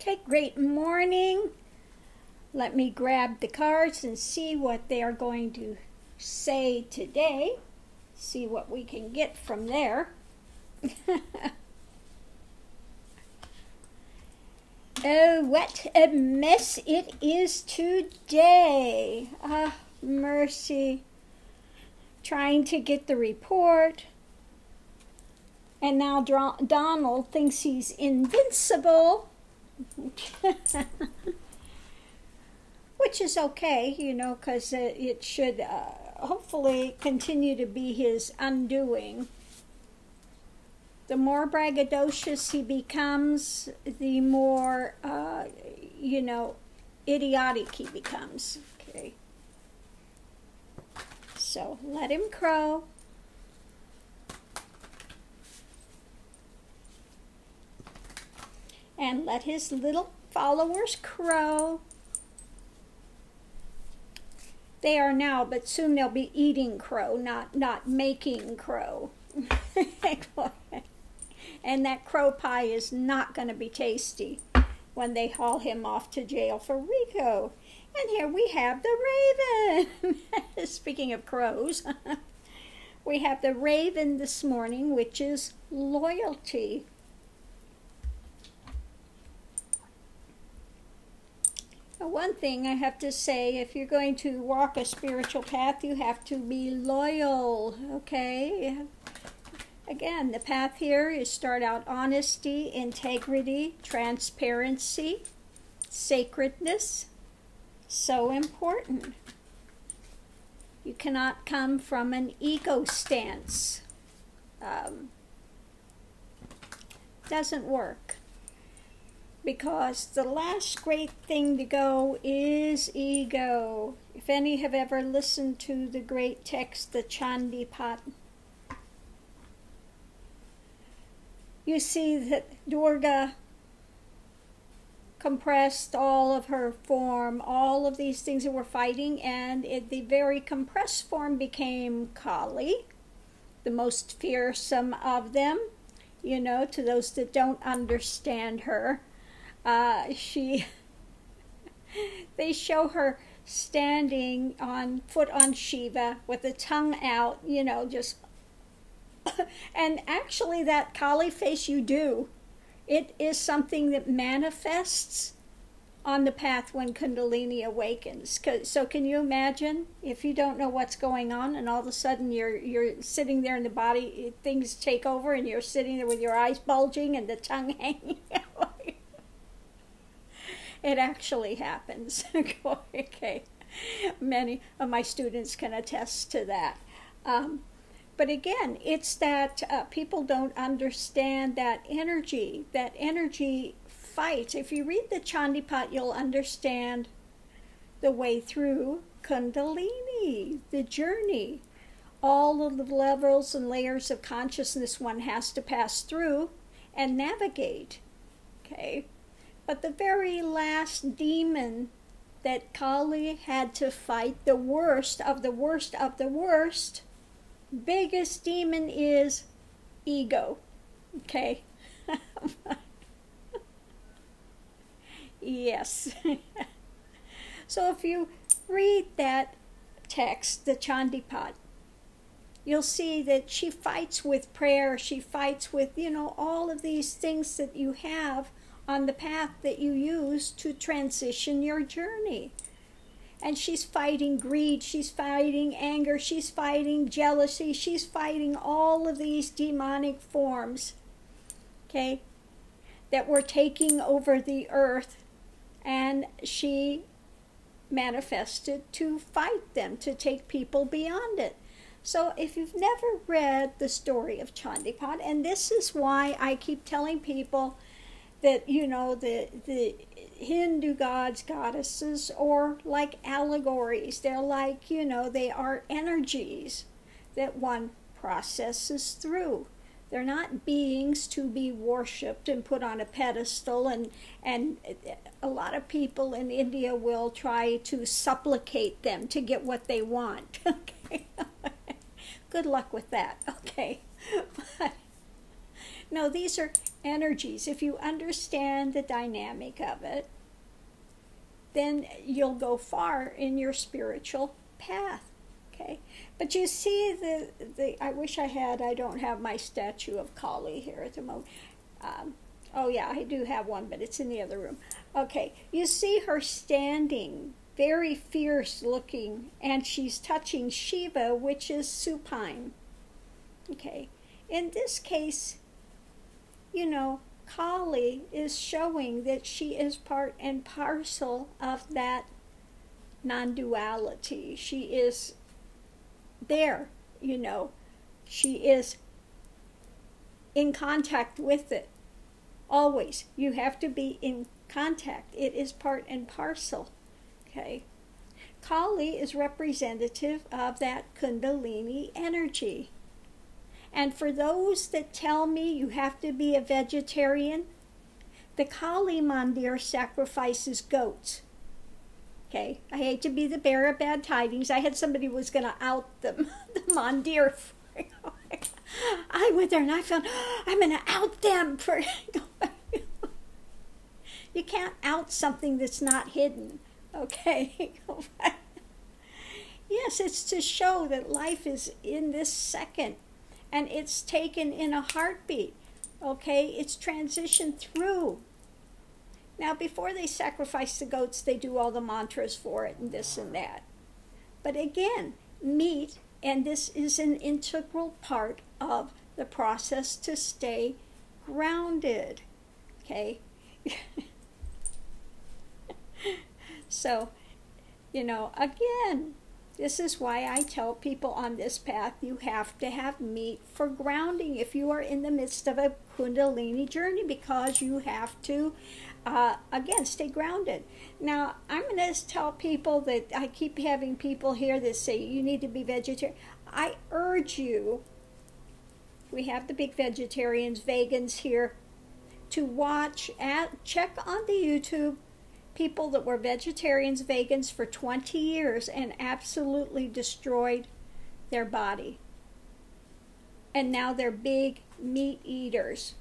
Okay, great morning. Let me grab the cards and see what they are going to say today. See what we can get from there. Oh, what a mess it is today. Ah, mercy. Trying to get the report. And now Donald thinks he's invincible. Which is okay, you know, because it should hopefully continue to be his undoing. The more braggadocious he becomes, the more, you know, idiotic he becomes. Okay. So let him crow. And let his little followers crow. They are now, but soon they'll be eating crow, not making crow. And that crow pie is not going to be tasty when they haul him off to jail for RICO. And here we have the raven. Speaking of crows, we have the raven this morning, which is loyalty. One thing I have to say, if you're going to walk a spiritual path, you have to be loyal, okay? Again, the path here is start out honesty, integrity, transparency, sacredness. So important. You cannot come from an ego stance. Doesn't work. Because the last great thing to go is ego. If any have ever listened to the great text, the Chandipat, you see that Durga compressed all of her form, all of these things that were fighting, and the very compressed form became Kali, the most fearsome of them, you know, to those that don't understand her. They show her standing on foot on Shiva with the tongue out, you know, just, and actually that Kali face you do. It is something that manifests on the path when Kundalini awakens. So can you imagine if you don't know what's going on and all of a sudden you're sitting there in the body, things take over and you're sitting there with your eyes bulging and the tongue hanging out. It actually happens. Okay, many of my students can attest to that. But again, it's that people don't understand that energy fights. If you read the Chandipat, you'll understand the way through Kundalini, the journey. All of the levels and layers of consciousness one has to pass through and navigate. Okay. But the very last demon that Kali had to fight, the worst of the worst of the worst, biggest demon is ego. Okay? Yes. So if you read that text, the Chandipat, you'll see that she fights with prayer, she fights with, you know, all of these things that you have on the path that you use to transition your journey. And she's fighting greed, she's fighting anger, she's fighting jealousy, she's fighting all of these demonic forms, okay, that were taking over the earth, and she manifested to fight them, to take people beyond it. So if you've never read the story of Chandipat, and this is why I keep telling people that, you know, the Hindu gods, goddesses, or like allegories. They're like, you know, they are energies that one processes through. They're not beings to be worshipped and put on a pedestal, and a lot of people in India will try to supplicate them to get what they want. Okay. Good luck with that. Okay. But No, these are energies. If you understand the dynamic of it, then you'll go far in your spiritual path. Okay, but you see I wish I don't have my statue of Kali here at the moment. Oh yeah, I do have one, but it's in the other room. Okay, you see her standing, very fierce looking, and she's touching Shiva, which is supine. Okay, in this case, you know, Kali is showing that she is part and parcel of that non-duality. She is there, you know. She is in contact with it. Always. You have to be in contact. It is part and parcel. Okay. Kali is representative of that Kundalini energy. And for those that tell me you have to be a vegetarian, the Kali Mandir sacrifices goats. Okay, I hate to be the bearer of bad tidings. I had somebody who was going to out them, the Mandir. I went there and I found, I'm going to out them for... You can't out something that's not hidden. Okay. Yes, it's to show that life is in this second. And it's taken in a heartbeat, okay? It's transitioned through. Now, before they sacrifice the goats, they do all the mantras for it and this and that. But again, meat, and this is an integral part of the process to stay grounded, okay? So, you know, again, this is why I tell people on this path you have to have meat for grounding if you are in the midst of a Kundalini journey, because you have to, again, stay grounded. Now, I'm going to tell people that I keep having people here that say you need to be vegetarian. I urge you, we have the big vegetarians, vegans here, to watch, check on the YouTube, people that were vegetarians, vegans for 20 years and absolutely destroyed their body. And now they're big meat eaters.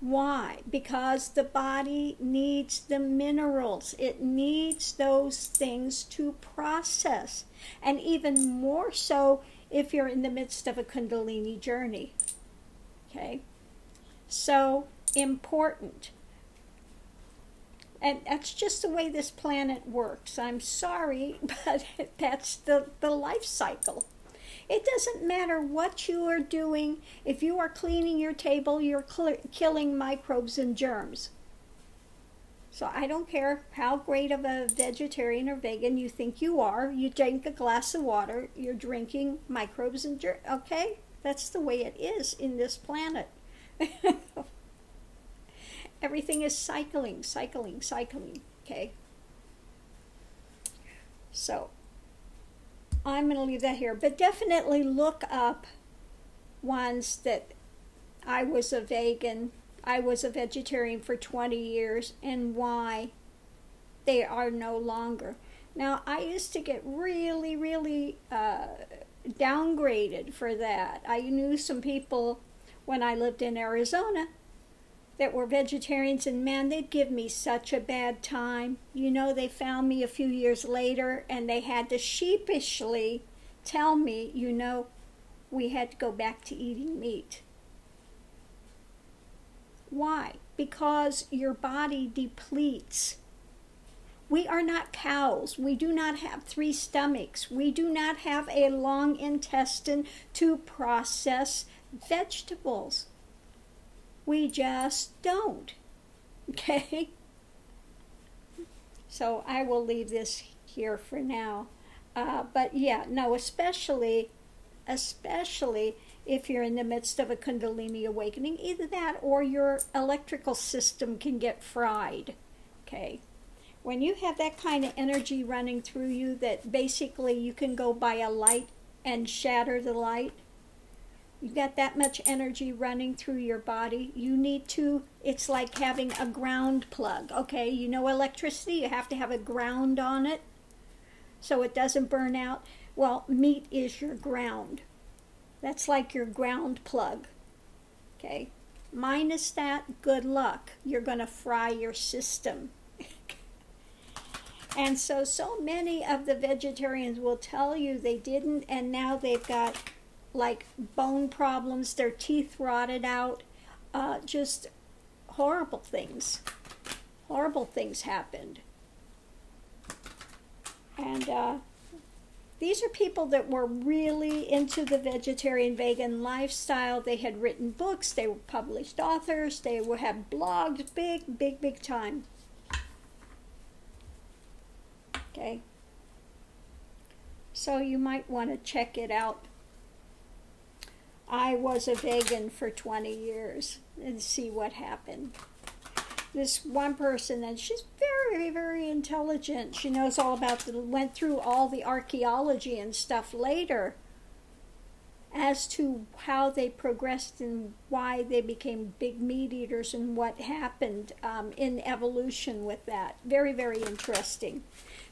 Why? Because the body needs the minerals. It needs those things to process. And even more so if you're in the midst of a Kundalini journey. Okay? So important. And that's just the way this planet works. I'm sorry, but that's the life cycle. It doesn't matter what you are doing. If you are cleaning your table, you're killing microbes and germs. So I don't care how great of a vegetarian or vegan you think you are. You drink a glass of water, you're drinking microbes and germs. Okay? That's the way it is in this planet. Everything is cycling, okay? So, I'm going to leave that here. But definitely look up ones that I was a vegetarian for 20 years, and why they are no longer. Now, I used to get really, really downgraded for that. I knew some people when I lived in Arizona that were vegetarians, and man, they'd give me such a bad time. You know, they found me a few years later and they had to sheepishly tell me, you know, we had to go back to eating meat. Why? Because your body depletes. We are not cows. We do not have 3 stomachs. We do not have a long intestine to process vegetables. We just don't. Okay? So I will leave this here for now. But yeah, no, especially if you're in the midst of a Kundalini awakening, either that or your electrical system can get fried. Okay? When you have that kind of energy running through you that basically you can go by a light and shatter the light, you've got that much energy running through your body, you need to, it's like having a ground plug, okay? You know electricity, you have to have a ground on it so it doesn't burn out. Well, meat is your ground. That's like your ground plug, okay? Minus that, good luck. You're going to fry your system. And so many of the vegetarians will tell you they didn't, and now they've got like bone problems, their teeth rotted out, just horrible things. Horrible things happened. And these are people that were really into the vegetarian vegan lifestyle. They had written books, they were published authors, they would have blogs, big time. Okay, so you might want to check it out. I was a vegan for 20 years and see what happened. This one person, and she's very intelligent. She knows all about went through all the archaeology and stuff later as to how they progressed and why they became big meat eaters and what happened in evolution with that. Very interesting.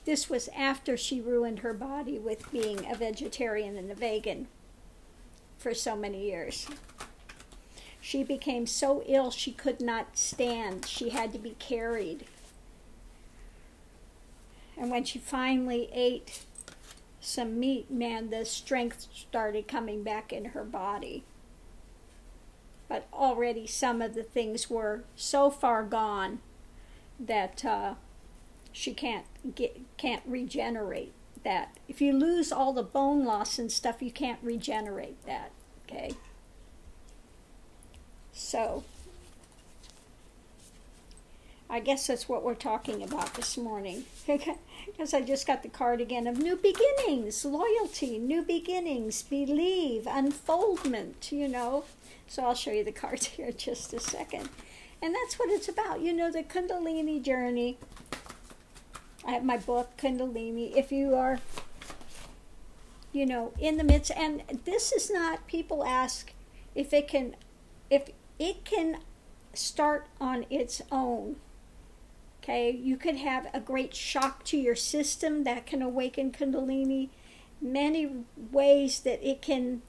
This was after she ruined her body with being a vegetarian and a vegan for so many years. She became so ill she could not stand. She had to be carried. And when she finally ate some meat, man, the strength started coming back in her body. But already some of the things were so far gone that she can't regenerate that. If you lose all the bone loss and stuff, you can't regenerate that, okay? So, I guess that's what we're talking about this morning. Because I just got the card again of new beginnings, loyalty, new beginnings, believe, unfoldment, you know. So I'll show you the cards here in just a second. And that's what it's about, you know, the Kundalini journey. I have my book, Kundalini. If you are, you know, in the midst, and this is not, people ask if it can start on its own. Okay, you could have a great shock to your system that can awaken Kundalini. Many ways that it can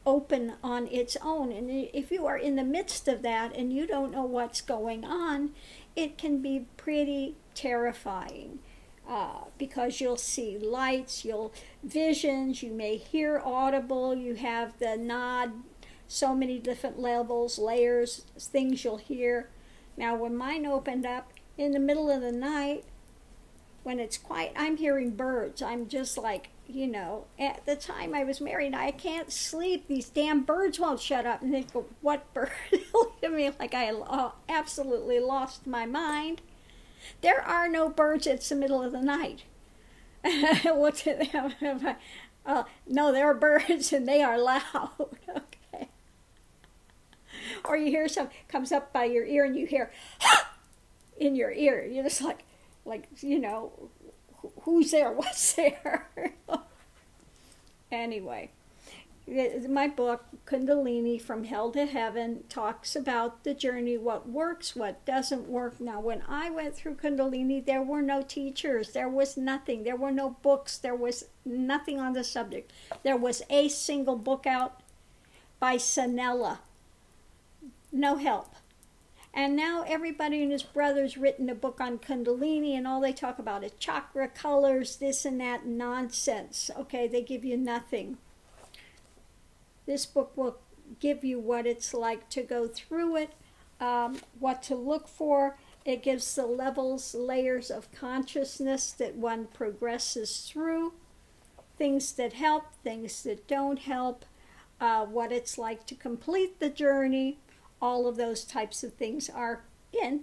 open on its own. And if you are in the midst of that and you don't know what's going on, it can be pretty terrifying because you'll see lights, visions, you may hear audible, you have the nod, so many different levels, layers, things you'll hear. Now, when mine opened up in the middle of the night, when it's quiet, I'm hearing birds. I'm just like, you know, at the time I was married, I can't sleep. These damn birds won't shut up. And they go, what bird? Look at me like I absolutely lost my mind. There are no birds. It's the middle of the night. What's it? No, there are birds and they are loud. Okay. Or you hear some comes up by your ear and you hear in your ear. You're just like, you know, who's there? What's there? Anyway, my book, Kundalini From Hell to Heaven, talks about the journey, what works, what doesn't work. Now, when I went through Kundalini, there were no teachers. There was nothing. There were no books. There was nothing on the subject. There was a single book out by Sanella. No help. And now everybody and his brother's written a book on Kundalini, and all they talk about is chakra, colors, this and that nonsense. Okay, they give you nothing. This book will give you what it's like to go through it, what to look for. It gives the levels, layers of consciousness that one progresses through, things that help, things that don't help, what it's like to complete the journey. All of those types of things are in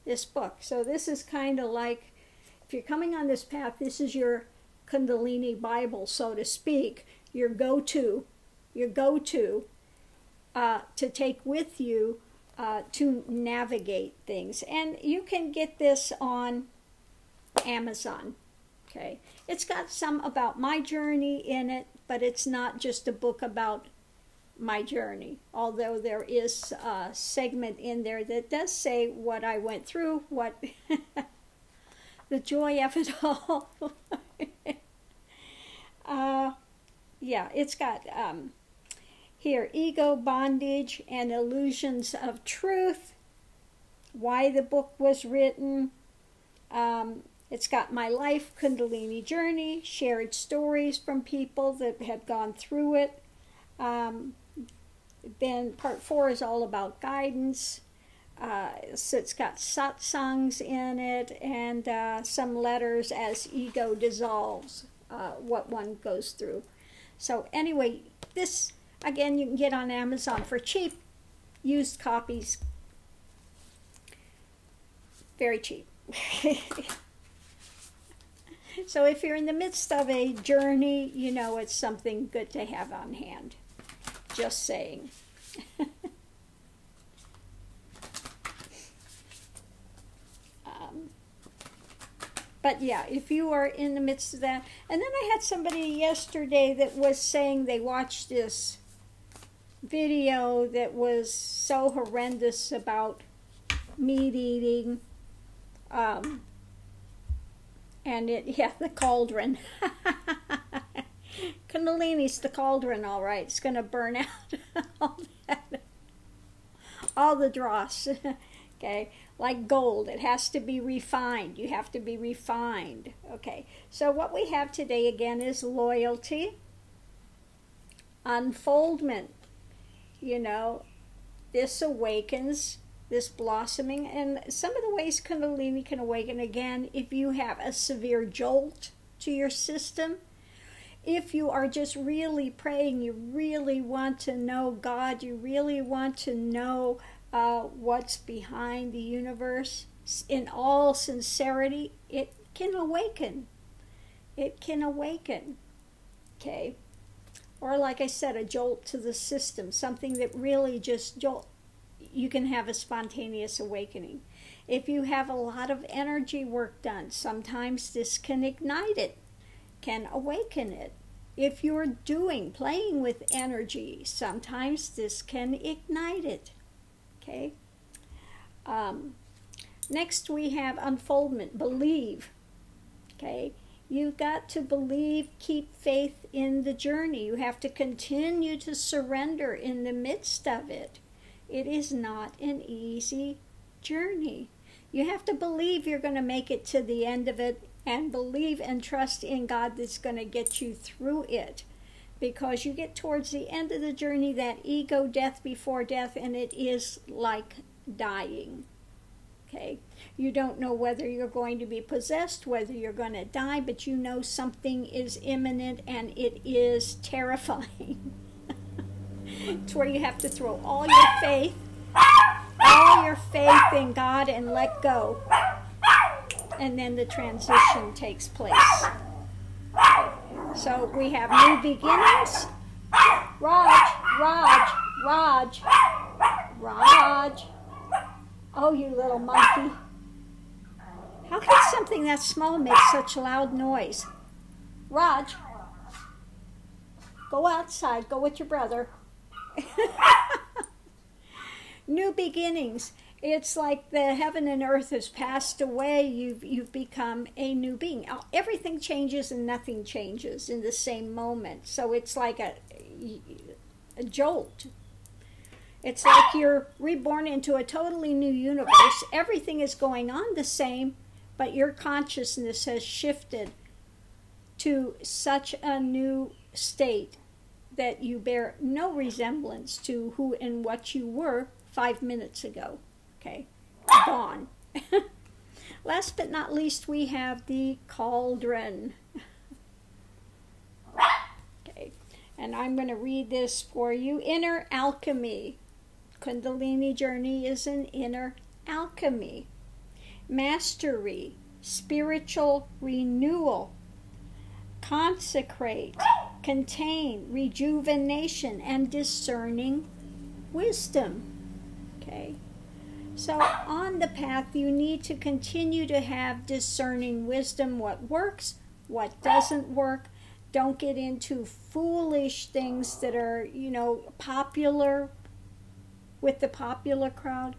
this book. So this is kind of like, if you're coming on this path, this is your Kundalini Bible, so to speak, your go-to to take with you to navigate things. And you can get this on Amazon. Okay, it's got some about my journey in it, but it's not just a book about my journey, although there is a segment in there that does say what I went through, what the joy of it all. Yeah, it's got Here, ego, bondage, and illusions of truth. Why the book was written. It's got my life, Kundalini journey, shared stories from people that have gone through it. Then part 4 is all about guidance. So it's got satsangs in it and some letters as ego dissolves, what one goes through. So anyway, this, again, you can get on Amazon for cheap, used copies. Very cheap. So if you're in the midst of a journey, you know it's something good to have on hand. Just saying. But yeah, if you are in the midst of that. And then I had somebody yesterday that was saying they watched this video that was so horrendous about meat eating. And the cauldron. Kundalini's the cauldron, all right. It's going to burn out all the dross. Okay, like gold, it has to be refined. You have to be refined. Okay, so what we have today again is loyalty, unfoldment. You know, this awakens, this blossoming, and some of the ways Kundalini can awaken again, if you have a severe jolt to your system, if you are just really praying, you really want to know God, you really want to know what's behind the universe, in all sincerity, it can awaken. It can awaken. Okay? Or like I said, a jolt to the system, something that really just jolt. You can have a spontaneous awakening. If you have a lot of energy work done, sometimes this can ignite it, can awaken it. If you're playing with energy, sometimes this can ignite it. Okay. Next we have unfoldment, believe. Okay. You've got to believe, keep faith in the journey. You have to continue to surrender in the midst of it. It is not an easy journey. You have to believe you're going to make it to the end of it and believe and trust in God that's going to get you through it. Because you get towards the end of the journey, that ego, death before death, and it is like dying. Okay? You don't know whether you're going to be possessed, whether you're going to die, but you know something is imminent and it is terrifying. It's where you have to throw all your faith in God and let go. And then the transition takes place. So we have new beginnings. Raj. Oh, you little monkey. How can something that small make such loud noise? Raj, go outside. Go with your brother. New beginnings. It's like the heaven and earth has passed away. You've become a new being. Everything changes and nothing changes in the same moment. So it's like a jolt. It's like you're reborn into a totally new universe. Everything is going on the same, but your consciousness has shifted to such a new state that you bear no resemblance to who and what you were 5 minutes ago. Okay, gone. Last but not least, we have the cauldron. Okay, and I'm going to read this for you. Inner alchemy. Kundalini journey is an inner alchemy. Mastery, spiritual renewal, consecrate, contain, rejuvenation, and discerning wisdom. Okay. So on the path, you need to continue to have discerning wisdom, what works, what doesn't work. Don't get into foolish things that are, popular with the popular crowd.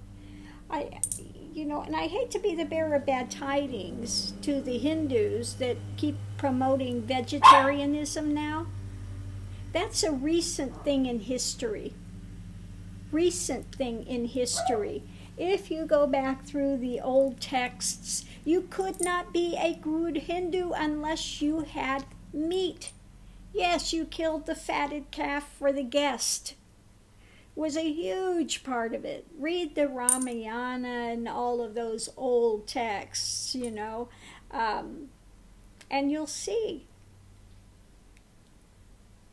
And I hate to be the bearer of bad tidings to the Hindus that keep promoting vegetarianism now. That's a recent thing in history. Recent thing in history. If you go back through the old texts, you could not be a good Hindu unless you had meat. Yes, you killed the fatted calf for the guest. Was a huge part of it. Read the Ramayana and all of those old texts, you know, and you'll see.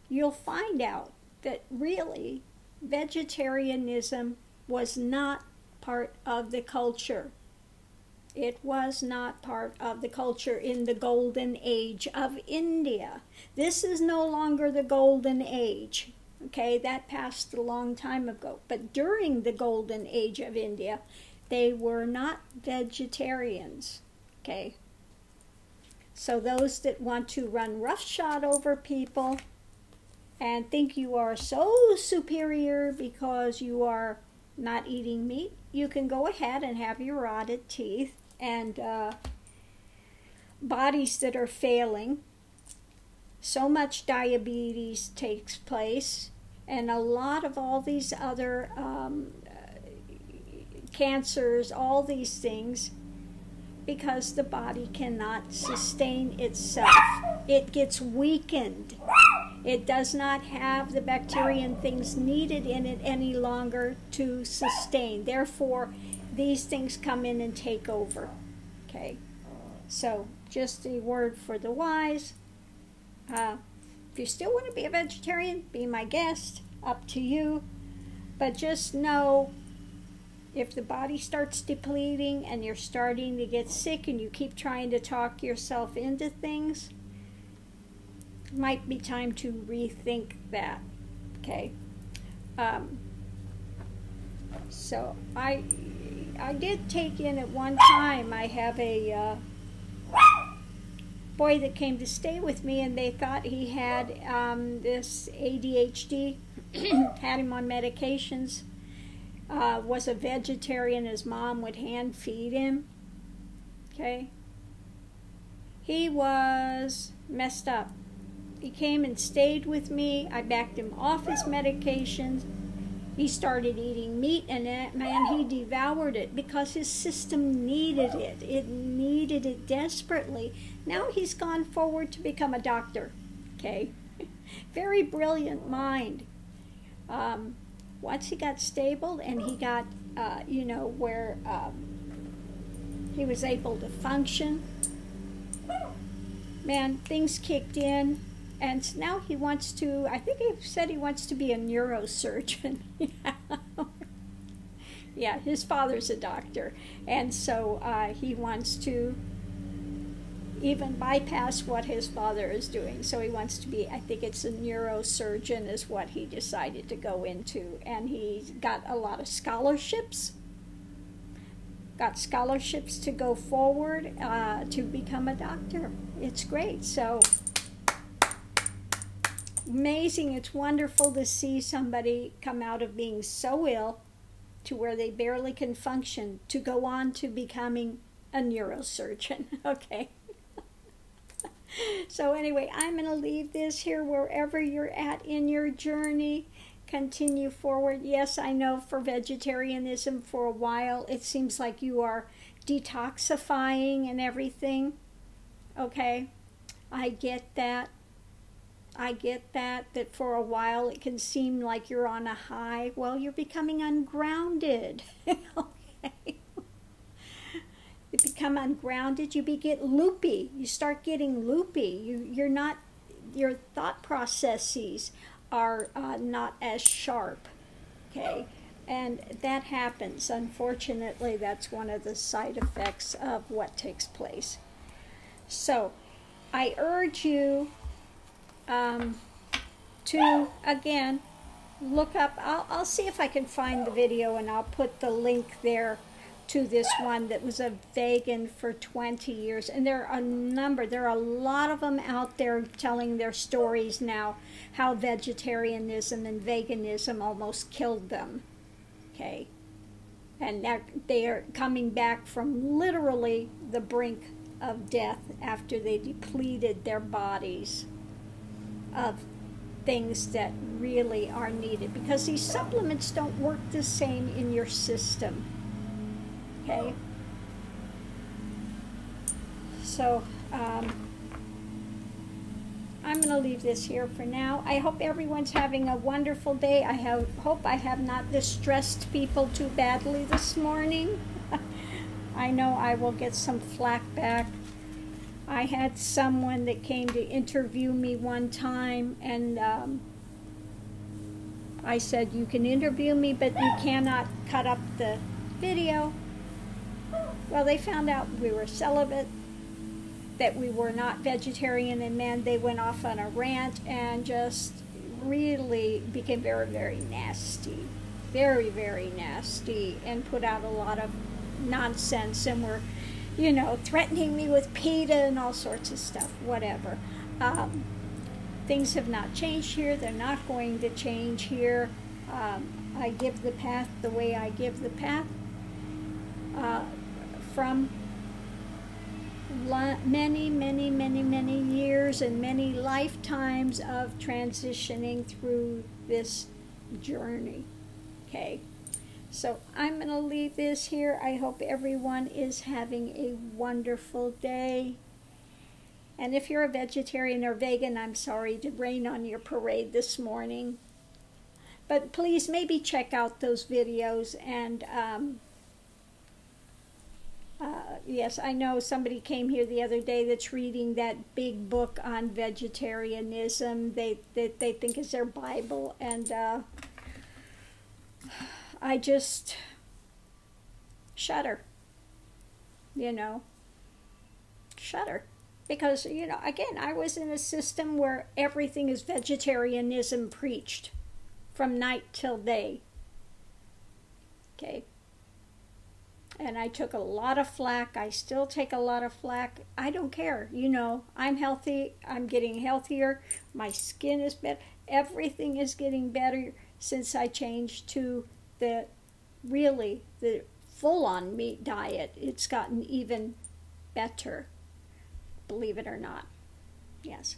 You'll find out that really vegetarianism was not part of the culture. It was not part of the culture in the golden age of India. This is no longer the golden age. Okay, that passed a long time ago. But during the golden age of India, they were not vegetarians. Okay. So those that want to run roughshod over people and think you are so superior because you are not eating meat, you can go ahead and have your rotted teeth and bodies that are failing. So much diabetes takes place, and a lot of all these other cancers, all these things, because the body cannot sustain itself. It gets weakened. It does not have the bacteria and things needed in it any longer to sustain. Therefore, these things come in and take over. Okay, so just a word for the wise. If you still want to be a vegetarian, be my guest, up to you. But just know, if the body starts depleting and you're starting to get sick and you keep trying to talk yourself into things, it might be time to rethink that. Okay. So I did take in at one time, I have a boy that came to stay with me, and they thought he had this ADHD, had him on medications, was a vegetarian. His mom would hand feed him. Okay. He was messed up. He came and stayed with me. I backed him off his medications. He started eating meat, and man, he devoured it because his system needed it. It needed it desperately. Now he's gone forward to become a doctor. Okay, very brilliant mind. Once he got stable and he got, you know, where he was able to function, man, things kicked in. And now he wants to, I think he said he wants to be a neurosurgeon. Yeah, his father's a doctor. And so he wants to even bypass what his father is doing. So he wants to be, I think it's a neurosurgeon is what he decided to go into. And he got a lot of scholarships. Got scholarships to go forward to become a doctor. It's great. So amazing. It's wonderful to see somebody come out of being so ill to where they barely can function to go on to becoming a neurosurgeon. Okay. So anyway, I'm going to leave this here wherever you're at in your journey. Continue forward. Yes, I know for vegetarianism for a while, it seems like you are detoxifying and everything. Okay. I get that. I get that for a while it can seem like you're on a high. Well, you're becoming ungrounded. Okay. You become ungrounded, you get loopy. You start getting loopy. You're not, your thought processes are not as sharp. Okay. And that happens. Unfortunately, that's one of the side effects of what takes place. So, I urge you to, again, look up, I'll see if I can find the video and I'll put the link there to this one that was a vegan for 20 years. And there are a lot of them out there telling their stories now, how vegetarianism and veganism almost killed them. Okay. And they are coming back from literally the brink of death after they depleted their bodies of things that really are needed, because these supplements don't work the same in your system. Okay? So, I'm going to leave this here for now. I hope everyone's having a wonderful day. I hope I have not distressed people too badly this morning. I know I will get some flack back. I had someone that came to interview me one time, and I said, you can interview me, but you cannot cut up the video. Well, they found out we were celibate, that we were not vegetarian, and man, they went off on a rant and just really became very, very nasty. Very, very nasty, and put out a lot of nonsense, and were, you know, threatening me with PETA and all sorts of stuff, whatever. Things have not changed here. They're not going to change here. I give the path the way I give the path. From many, many, many, many years and many lifetimes of transitioning through this journey. Okay, so I'm going to leave this here. I hope everyone is having a wonderful day. And if you're a vegetarian or vegan, I'm sorry to rain on your parade this morning. But please maybe check out those videos. And yes, I know somebody came here the other day that's reading that big book on vegetarianism. They think is their Bible. And I just shudder, you know, shudder. Because, you know, again, I was in a system where everything is vegetarianism preached from night till day. Okay. And I took a lot of flack. I still take a lot of flack. I don't care. You know, I'm healthy. I'm getting healthier. My skin is better. Everything is getting better since I changed to the full-on meat diet. It's gotten even better, believe it or not. Yes.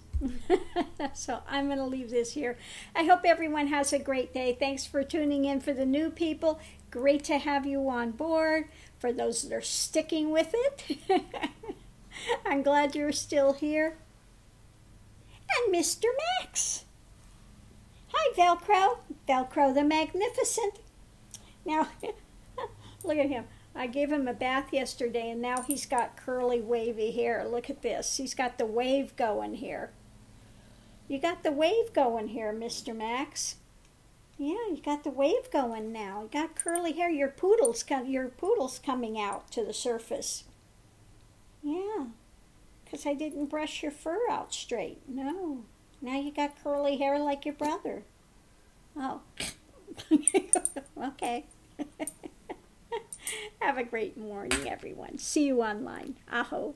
So I'm going to leave this here. I hope everyone has a great day. Thanks for tuning in. For the new people, great to have you on board. For those that are sticking with it, I'm glad you're still here. And Mr. Max. Hi, Velcro. Velcro the Magnificent. Now, look at him. I gave him a bath yesterday, and now he's got curly, wavy hair. Look at this. He's got the wave going here. You got the wave going here, Mr. Max. Yeah, you got the wave going now. You got curly hair. Your poodle's coming out to the surface. Yeah, because I didn't brush your fur out straight. No. Now you got curly hair like your brother. Oh. Okay. Have a great morning, everyone. See you online. Aho.